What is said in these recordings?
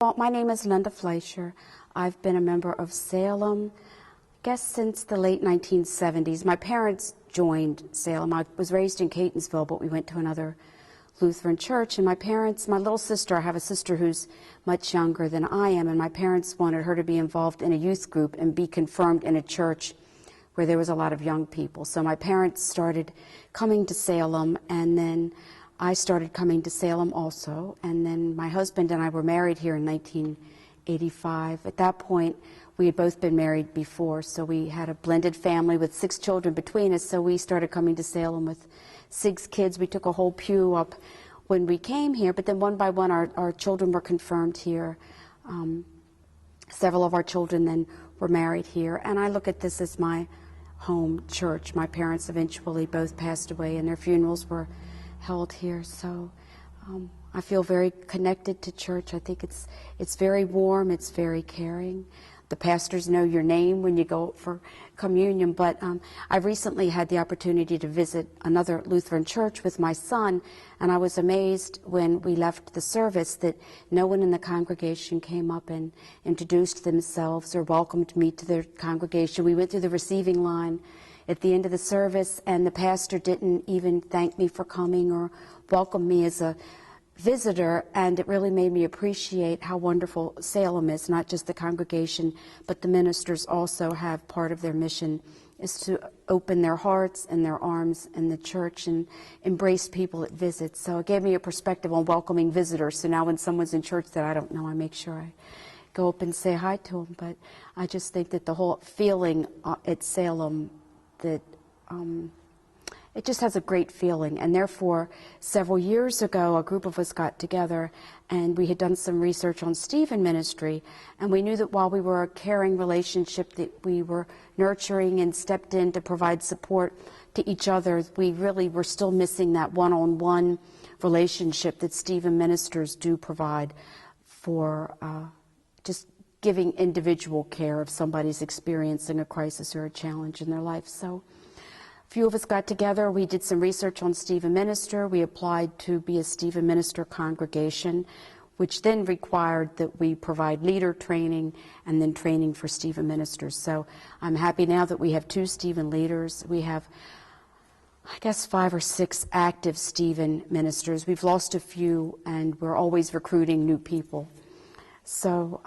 Well, my name is Linda Fleischer. I've been a member of Salem, I guess, since the late 1970s. My parents joined Salem. I was raised in Catonsville, but we went to another Lutheran church. And my parents, my little sister, I have a sister who's much younger than I am, and my parents wanted her to be involved in a youth group and be confirmed in a church where there was a lot of young people. So my parents started coming to Salem, and then I started coming to Salem also. And then my husband and I were married here in 1985. At that point, we had both been married before, so we had a blended family with 6 children between us, so we started coming to Salem with 6 kids. We took a whole pew up when we came here, but then one by one our children were confirmed here. Several of our children then were married here, and I look at this as my home church. My parents eventually both passed away, and their funerals were held here, so I feel very connected to church. I think it's very warm, it's very caring. The pastors know your name when you go for communion, but I recently had the opportunity to visit another Lutheran church with my son, and I was amazed when we left the service that no one in the congregation came up and introduced themselves or welcomed me to their congregation. We went through the receiving line at the end of the service, and the pastor didn't even thank me for coming or welcome me as a visitor, and it really made me appreciate how wonderful Salem is. Not just the congregation, but the ministers also have part of their mission is to open their hearts and their arms in the church and embrace people that visit. So it gave me a perspective on welcoming visitors. So now when someone's in church that I don't know, I make sure I go up and say hi to them. But I just think that the whole feeling at Salem, that it just has a great feeling. And therefore, several years ago, a group of us got together and we had done some research on Nninistry, and we knew that while we were a caring relationship that we were nurturing and stepped in to provide support to each other, we really were still missing that one-on-one relationship that Stephen ministers do provide for just giving individual care if somebody's experiencing a crisis or a challenge in their life. So a few of us got together, we did some research on Stephen Minister, we applied to be a Stephen Minister congregation, which then required that we provide leader training and then training for Stephen Ministers. So I'm happy now that we have 2 Stephen leaders. We have, I guess, 5 or 6 active Stephen Ministers. We've lost a few, and we're always recruiting new people. So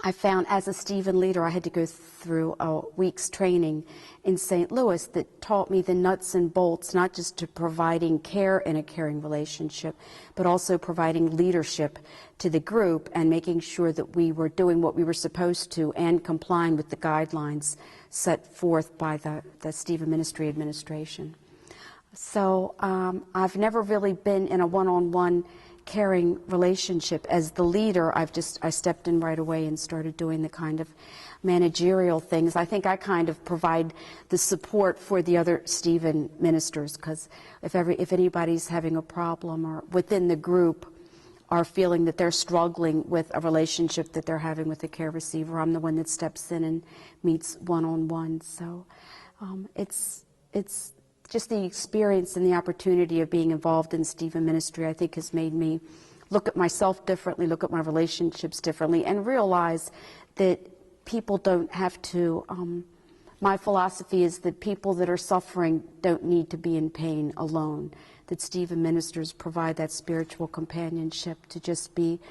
I found as a Stephen leader, I had to go through a week's training in St. Louis that taught me the nuts and bolts, not just to providing care in a caring relationship, but also providing leadership to the group and making sure that we were doing what we were supposed to and complying with the guidelines set forth by the Stephen Ministry Administration. So I've never really been in a one-on-one caring relationship. As the leader, I stepped in right away and started doing the kind of managerial things. I think I kind of provide the support for the other Stephen ministers, because if anybody's having a problem or within the group are feeling that they're struggling with a relationship that they're having with a care receiver, I'm the one that steps in and meets one-on-one. So it's just the experience and the opportunity of being involved in Stephen Ministry, I think, has made me look at myself differently, look at my relationships differently, and realize that people don't have to, my philosophy is that people that are suffering don't need to be in pain alone, that Stephen Ministers provide that spiritual companionship to just be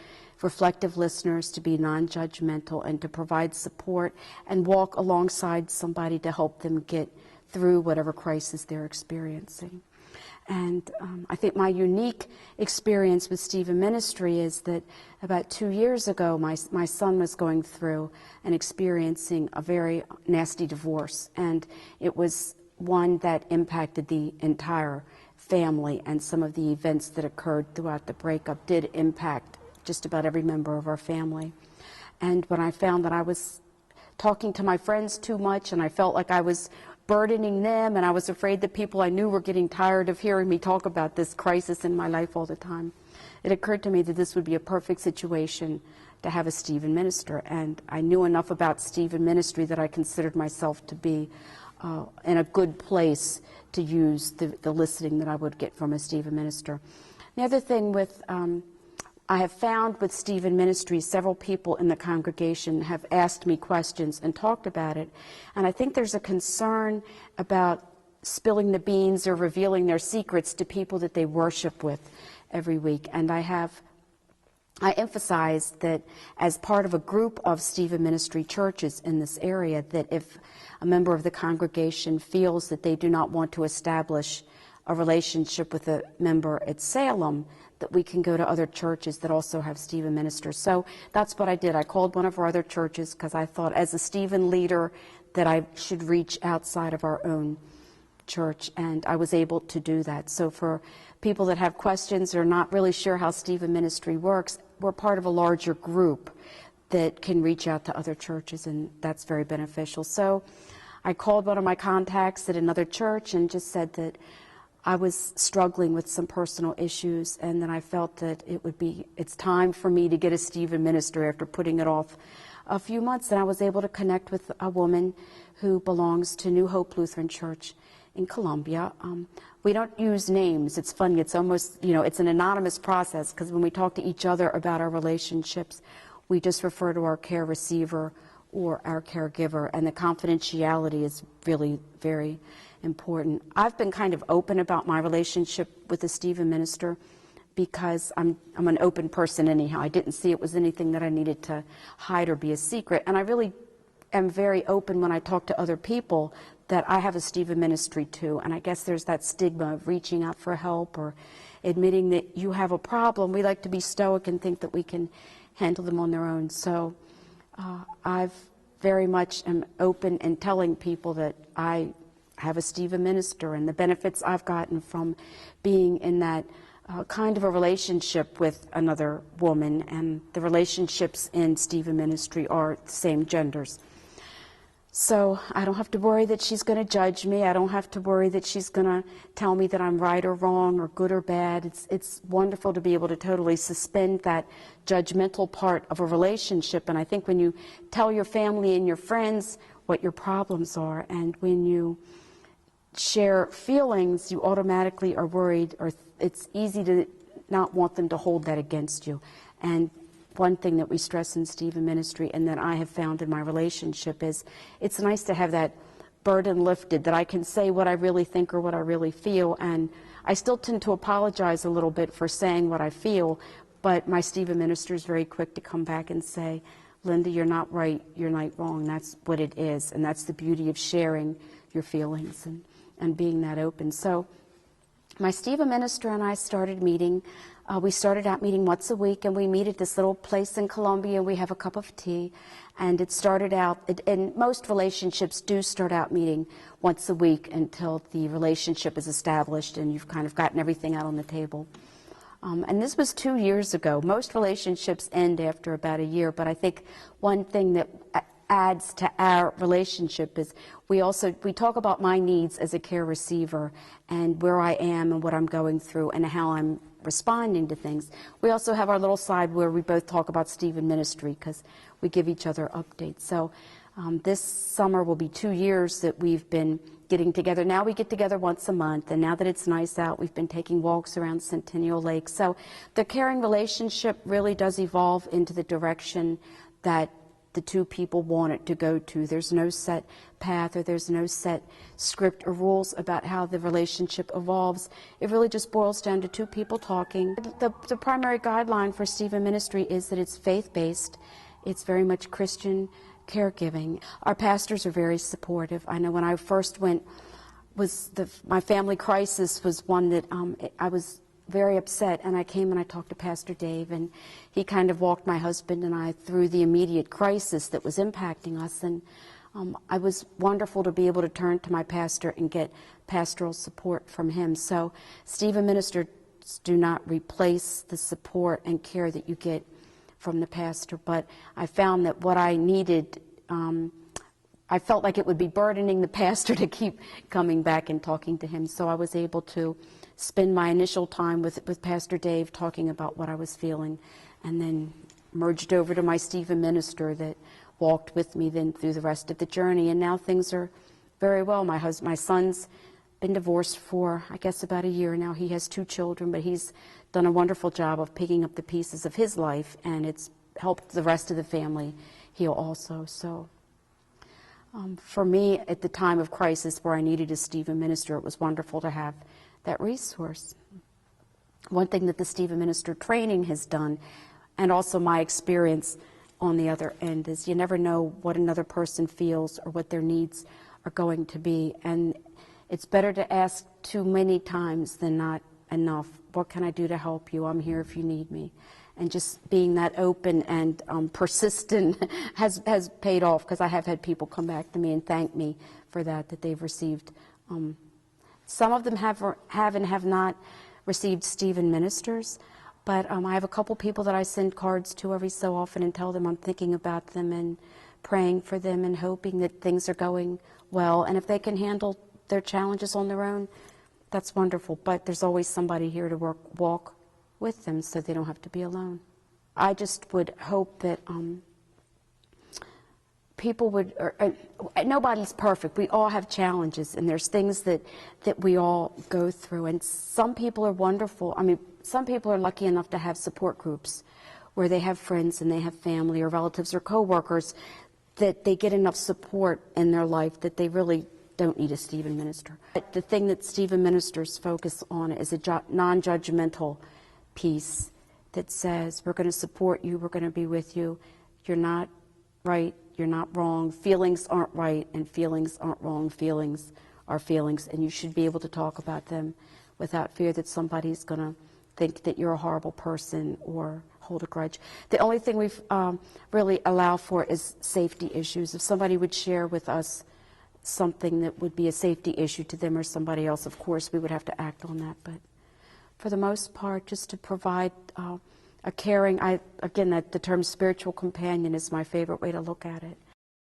reflective listeners, to be non-judgmental, and to provide support and walk alongside somebody to help them get through whatever crisis they're experiencing. And I think my unique experience with Stephen Ministry is that about 2 years ago, my son was going through and experiencing a very nasty divorce, and it was one that impacted the entire family, and some of the events that occurred throughout the breakup did impact just about every member of our family. And when I found that I was talking to my friends too much, and I felt like I was burdening them, and I was afraid that people I knew were getting tired of hearing me talk about this crisis in my life all the time, it occurred to me that this would be a perfect situation to have a Stephen minister. And I knew enough about Stephen Ministry that I considered myself to be in a good place to use the listening that I would get from a Stephen minister. The other thing with I have found with Stephen Ministry, several people in the congregation have asked me questions and talked about it. And I think there's a concern about spilling the beans or revealing their secrets to people that they worship with every week. And I emphasize that as part of a group of Stephen Ministry churches in this area, that if a member of the congregation feels that they do not want to establish a relationship with a member at Salem, that we can go to other churches that also have Stephen ministers. So that's what I did. I called one of our other churches because I thought as a Stephen leader that I should reach outside of our own church, and I was able to do that. So for people that have questions or not really sure how Stephen Ministry works, we're part of a larger group that can reach out to other churches, and that's very beneficial. So I called one of my contacts at another church and just said that I was struggling with some personal issues, and then I felt that it's time for me to get a Stephen minister after putting it off a few months. And I was able to connect with a woman who belongs to New Hope Lutheran Church in Columbia. We don't use names. It's funny. It's almost, it's an anonymous process, because when we talk to each other about our relationships, we just refer to our care receiver or our caregiver, and the confidentiality is really very important. I've been kind of open about my relationship with the Stephen minister because I'm an open person anyhow. I didn't see it was anything that I needed to hide or be a secret, and I really am very open when I talk to other people that I have a Stephen ministry too. And I guess there's that stigma of reaching out for help or admitting that you have a problem. We like to be stoic and think that we can handle them on their own. So I've very much am open in telling people that I have a Stephen minister, and the benefits I've gotten from being in that kind of a relationship with another woman, and the relationships in Stephen ministry are the same genders. So I don't have to worry that she's going to judge me. I don't have to worry that she's going to tell me that I'm right or wrong or good or bad. It's wonderful to be able to totally suspend that judgmental part of a relationship. And I think when you tell your family and your friends what your problems are, and when you share feelings, you automatically are worried, or it's easy to not want them to hold that against you. And one thing that we stress in Stephen ministry, and that I have found in my relationship, is it's nice to have that burden lifted, that I can say what I really think or what I really feel. And I still tend to apologize a little bit for saying what I feel, but my Stephen minister is very quick to come back and say, Linda, you're not right, you're not wrong. That's what it is, and that's the beauty of sharing your feelings and being that open. So my Stephen minister and I started meeting. We started out meeting once a week, and we meet at this little place in Columbia. We have a cup of tea, and it started out, and most relationships do start out meeting once a week until the relationship is established and you've kind of gotten everything out on the table. And this was 2 years ago. Most relationships end after about a year, but I think one thing that adds to our relationship is we talk about my needs as a care receiver and where I am and what I'm going through and how I'm responding to things. We also have our little side where we both talk about Stephen ministry, because we give each other updates. So this summer will be 2 years that we've been getting together. Now we get together once a month, and now that it's nice out, we've been taking walks around Centennial Lake. So the caring relationship really does evolve into the direction that the two people want it to go to. There's no set path, or there's no set script or rules about how the relationship evolves. It really just boils down to two people talking. The primary guideline for Stephen ministry is that it's faith-based. It's very much Christian caregiving. Our pastors are very supportive. I know when I first went, my family crisis was one that I was very upset, and I came and I talked to Pastor Dave, and he kind of walked my husband and I through the immediate crisis that was impacting us. And it was wonderful to be able to turn to my pastor and get pastoral support from him. So Stephen ministers do not replace the support and care that you get from the pastor, but I found that what I needed, I felt like it would be burdening the pastor to keep coming back and talking to him. So I was able to spend my initial time with Pastor Dave talking about what I was feeling, and then merged over to my Stephen minister that walked with me then through the rest of the journey. And now things are very well. My son's been divorced for, I guess, about a year now. He has 2 children, but he's done a wonderful job of picking up the pieces of his life, and it's helped the rest of the family heal also. So for me, at the time of crisis where I needed a Stephen minister, it was wonderful to have that resource. One thing that the Stephen minister training has done, and also my experience on the other end, is you never know what another person feels or what their needs are going to be. And it's better to ask too many times than not enough. What can I do to help you? I'm here if you need me. And just being that open and persistent has paid off, because I have had people come back to me and thank me for that they've received. Some of them have and have not received Stephen ministers, but I have a couple people that I send cards to every so often and tell them I'm thinking about them and praying for them and hoping that things are going well. And if they can handle their challenges on their own, that's wonderful. But there's always somebody here to walk with them so they don't have to be alone. I just would hope that people would, nobody's perfect. We all have challenges, and there's things that we all go through. And some people are wonderful. I mean, some people are lucky enough to have support groups where they have friends and they have family or relatives or coworkers that they get enough support in their life that they really don't need a Stephen minister. But the thing that Stephen ministers focus on is a non-judgmental piece that says, we're going to support you, we're going to be with you, you're not right, you're not wrong, feelings aren't right, and feelings aren't wrong, feelings are feelings, and you should be able to talk about them without fear that somebody's going to think that you're a horrible person or hold a grudge. The only thing we've really allow for is safety issues. If somebody would share with us something that would be a safety issue to them or somebody else, of course we would have to act on that. But for the most part, just to provide a caring, again, the term spiritual companion is my favorite way to look at it.